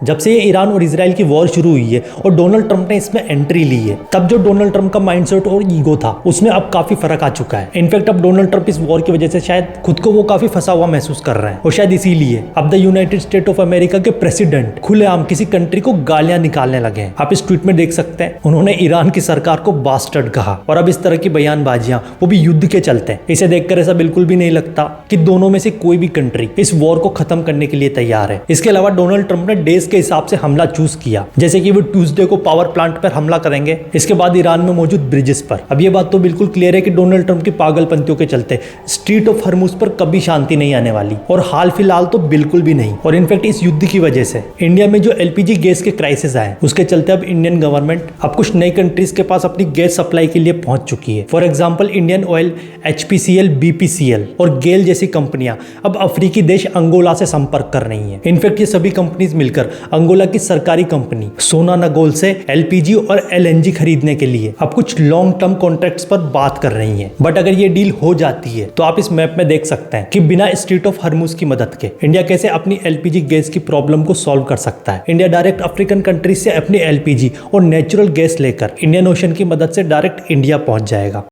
जब से ये ईरान और इजराइल की वॉर शुरू हुई है और डोनाल्ड ट्रंप ने इसमें एंट्री ली है, तब जो डोनाल्ड ट्रंप का माइंडसेट और ईगो था उसमें अब काफी फर्क आ चुका है। इनफैक्ट अब डोनाल्ड ट्रंप इस वॉर की वजह से शायद खुद को वो काफी फंसा हुआ महसूस कर रहे हैं और शायद इसीलिए अब the United state of America के प्रेसिडेंट खुलेआम किसी कंट्री को गालियां निकालने लगे हैं। आप इस ट्वीट में देख सकते हैं, उन्होंने ईरान की सरकार को बास्टर्ड कहा और अब इस तरह की बयानबाजियां वो भी युद्ध के चलते हैं। इसे देखकर ऐसा बिल्कुल भी नहीं लगता कि दोनों में से कोई भी कंट्री इस वॉर को खत्म करने के लिए तैयार है। इसके अलावा डोनाल्ड ट्रंप ने डेज के हिसाब से हमला चूज किया, जैसे कि वो ट्यूसडे को पावर प्लांट पर हमला करेंगे, इसके बाद ईरान में मौजूद ब्रिजेस पर। अब ये बात तो बिल्कुल क्लियर है कि डोनाल्ड ट्रंप की पागलपंतियों के चलते स्ट्रीट ऑफ हरमुज पर कभी शांति नहीं आने वाली, और हाल फिलहाल तो बिल्कुल भी नहीं। और इनफैक्ट इस युद्ध की वजह से इंडिया में जो एलपीजी गैस के क्राइसिस आए, उसके चलते अब इंडियन गवर्नमेंट अब कुछ नई कंट्रीज के पास अपनी गैस सप्लाई के लिए पहुंच चुकी है। For example Indian oil, HPCL, BPCL और गेल जैसी कंपनियां अब अफ्रीकी देश अंगोला से संपर्क कर रही हैं। इनफैक्ट ये सभी कंपनीज मिलकर अंगोला की सरकारी कंपनी सोनानगोल से LPG और LNG खरीदने के लिए अब कुछ लॉन्ग टर्म कॉन्ट्रैक्ट्स पर बात कर रही हैं। बट अगर ये डील हो जाती है तो आप इस मैप में देख सकते हैं कि बिना स्ट्रीट ऑफ हरमुज की मदद के इंडिया कैसे अपनी LPG गैस की प्रॉब्लम को सॉल्व कर सकता है। इंडिया डायरेक्ट अफ्रीकन कंट्रीज से अपनी LPG और नेचुरल गैस लेकर इंडियन ओशन की मदद से डायरेक्ट इंडिया पहुंच जाएगा।